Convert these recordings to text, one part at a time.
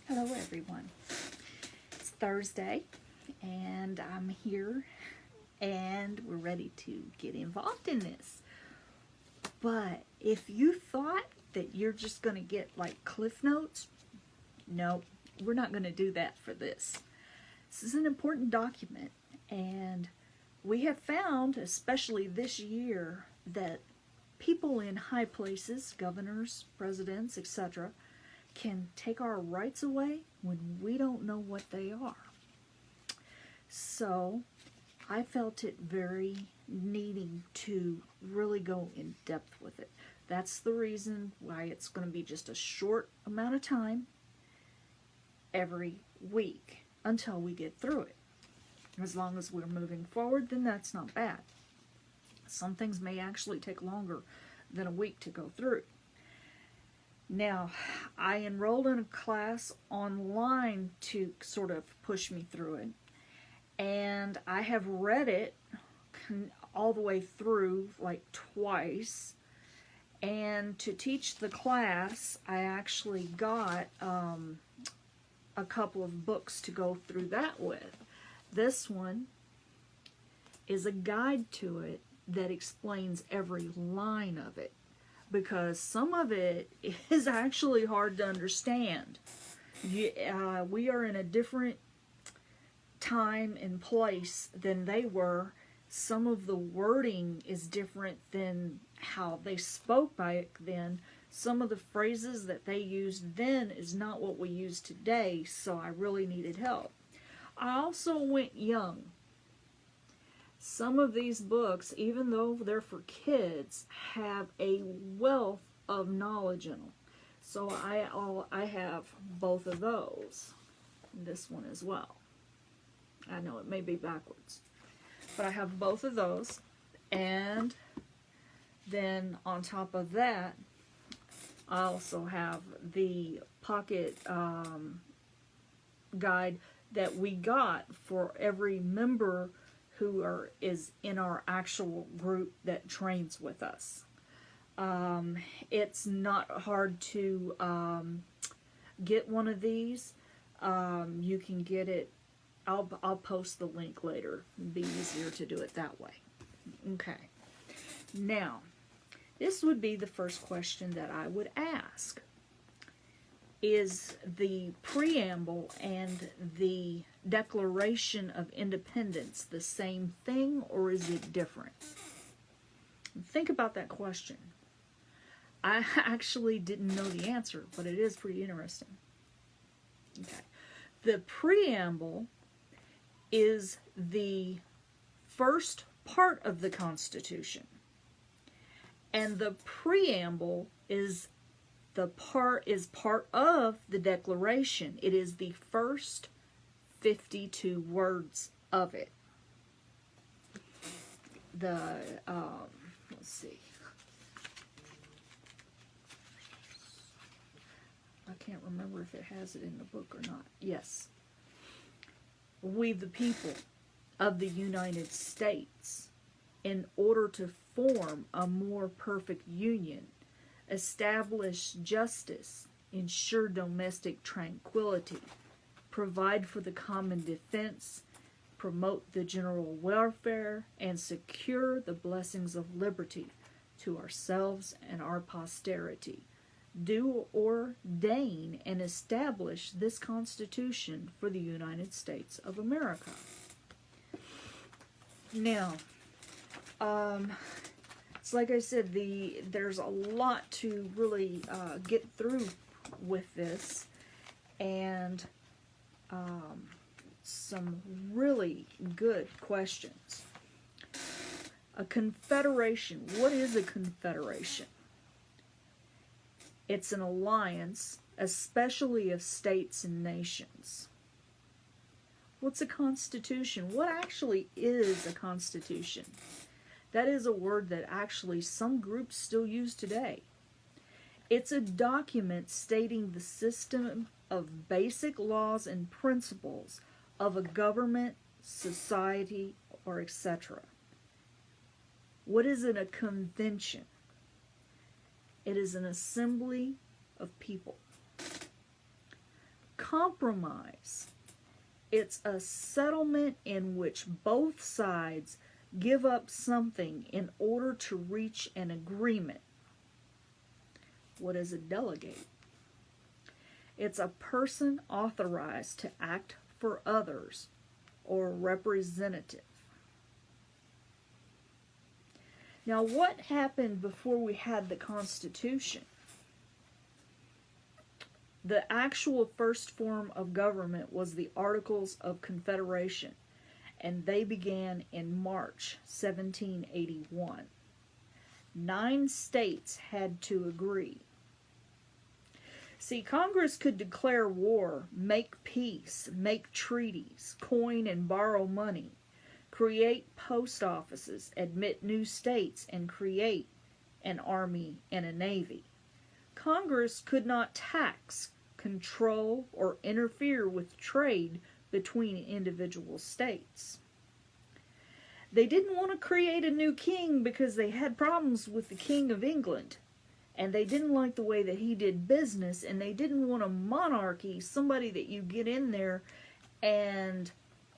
Hello, everyone. It's Thursday, and I'm here, and we're ready to get involved in this. But if you thought that you're just going to get like Cliff Notes, no, we're not going to do that for this. This is an important document, and we have found, especially this year, that people in high places, governors, presidents, etc., can take our rights away when we don't know what they are. So I felt it very needing to really go in depth with it. That's the reason why it's going to be just a short amount of time every week until we get through it. As long as we're moving forward, then that's not bad. Some things may actually take longer than a week to go through. Now, I enrolled in a class online to sort of push me through it, and I have read it all the way through like twice. And to teach the class, I actually got a couple of books to go through that with. This one is a guide to it that explains every line of it, because some of it is actually hard to understand. We are in a different time and place than they were. Some of the wording is different than how they spoke back then. Some of the phrases that they used then is not what we use today, so I really needed help. I also went young. Some of these books, even though they're for kids, have a wealth of knowledge in them. So I have both of those. This one as well. I know it may be backwards, but I have both of those. And then on top of that, I also have the pocket guide that we got for every member who is in our actual group that trains with us. It's not hard to get one of these. You can get it. I'll post the link later. It'd be easier to do it that way. Okay. Now, this would be the first question that I would ask. Is the preamble and the Declaration of Independence the same thing, or is it different? Think about that question. I actually didn't know the answer, but it is pretty interesting. Okay. The preamble is the first part of the Constitution, and the preamble is part of the Declaration. It is the first 52 words of it. Let's see. I can't remember if it has it in the book or not. Yes. We, the people of the United States, in order to form a more perfect union, establish justice, ensure domestic tranquility, provide for the common defense, promote the general welfare, and secure the blessings of liberty to ourselves and our posterity, do ordain and establish this Constitution for the United States of America. Now, it's like I said, there's a lot to really get through with this, and some really good questions. A confederation. What is a confederation? It's an alliance, especially of states and nations. What's a constitution? What actually is a constitution? That is a word that actually some groups still use today. It's a document stating the system of basic laws and principles of a government, society, or etc. What is a convention? It is an assembly of people. compromise. It's a settlement in which both sides give up something in order to reach an agreement. What is a delegate? It's a person authorized to act for others, or a representative. Now, what happened before we had the Constitution? The actual first form of government was the Articles of Confederation, and they began in March 1781. 9 states had to agree. See, Congress could declare war, make peace, make treaties, coin and borrow money, create post offices, admit new states, and create an army and a navy. Congress could not tax, control, or interfere with trade between individual states. They didn't want to create a new king because they had problems with the King of England, and they didn't like the way that he did business, and they didn't want a monarchy, somebody that you get in there and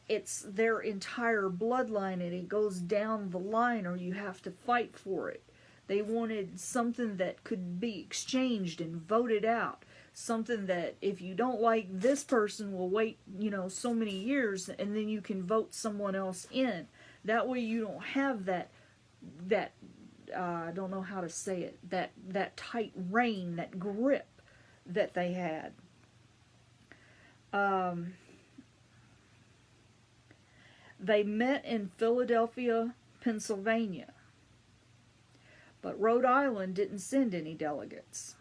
it's their entire bloodline and it goes down the line or you have to fight for it. They wanted something that could be exchanged and voted out. Something that if you don't like this person, will wait, so many years and then you can vote someone else in. That way you don't have that I don't know how to say it, that tight rein, that grip that they had. They met in Philadelphia, Pennsylvania, but Rhode Island didn't send any delegates.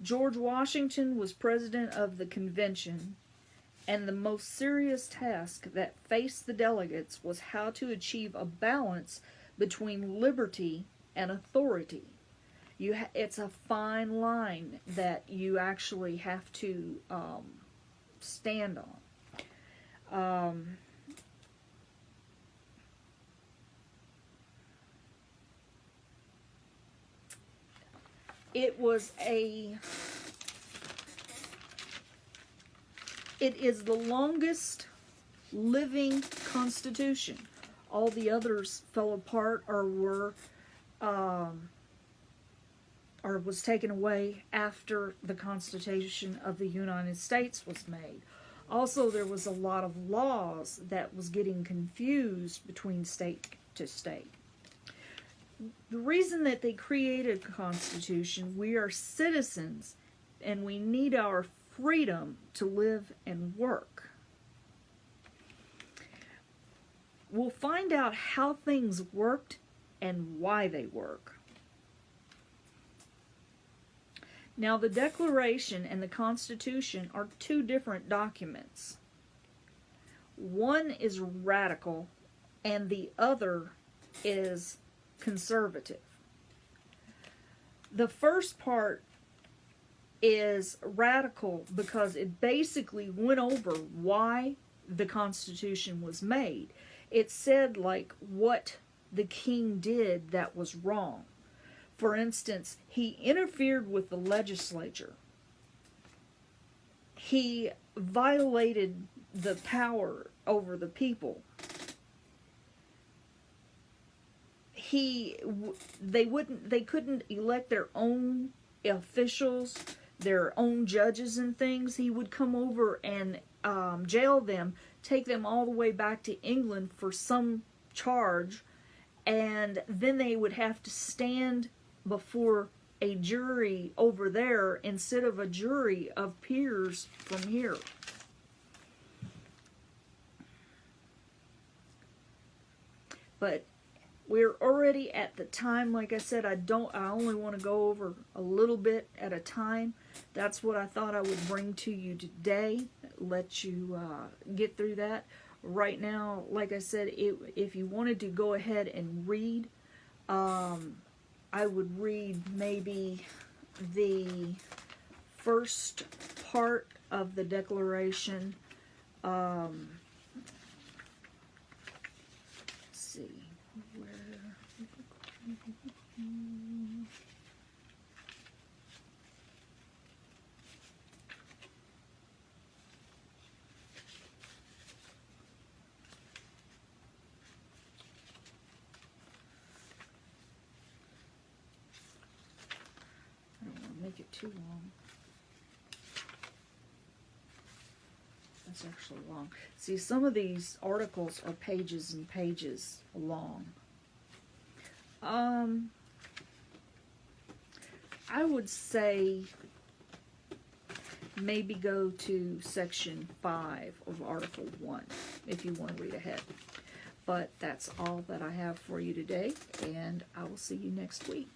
George Washington was president of the convention, and the most serious task that faced the delegates was how to achieve a balance between liberty and authority. It's a fine line that you actually have to stand on. It is the longest living constitution. All the others fell apart or was taken away after the Constitution of the United States was made. Also, there was a lot of laws that was getting confused between state to state. The reason that they created a constitution, we are citizens and we need our freedom to live and work. We'll find out how things worked and why they work. Now, the Declaration and the Constitution are 2 different documents. One is radical and the other is conservative. The first part is radical because it basically went over why the Constitution was made. It said what the king did that was wrong. For instance, he interfered with the legislature. He violated the power over the people. They couldn't elect their own officials, their own judges and things. He would come over and jail them, take them all the way back to England for some charge, and then they would have to stand before a jury over there instead of a jury of peers from here. But we're already at the time, like I said, I only want to go over a little bit at a time. That's what I thought I would bring to you today, let you get through that. Right now, like I said, if you wanted to go ahead and read, I would read maybe the first part of the Declaration. Let's see. make it too long. That's actually long. See, some of these articles are pages and pages long. I would say maybe go to section 5 of Article 1 if you want to read ahead. But that's all that I have for you today, and I will see you next week.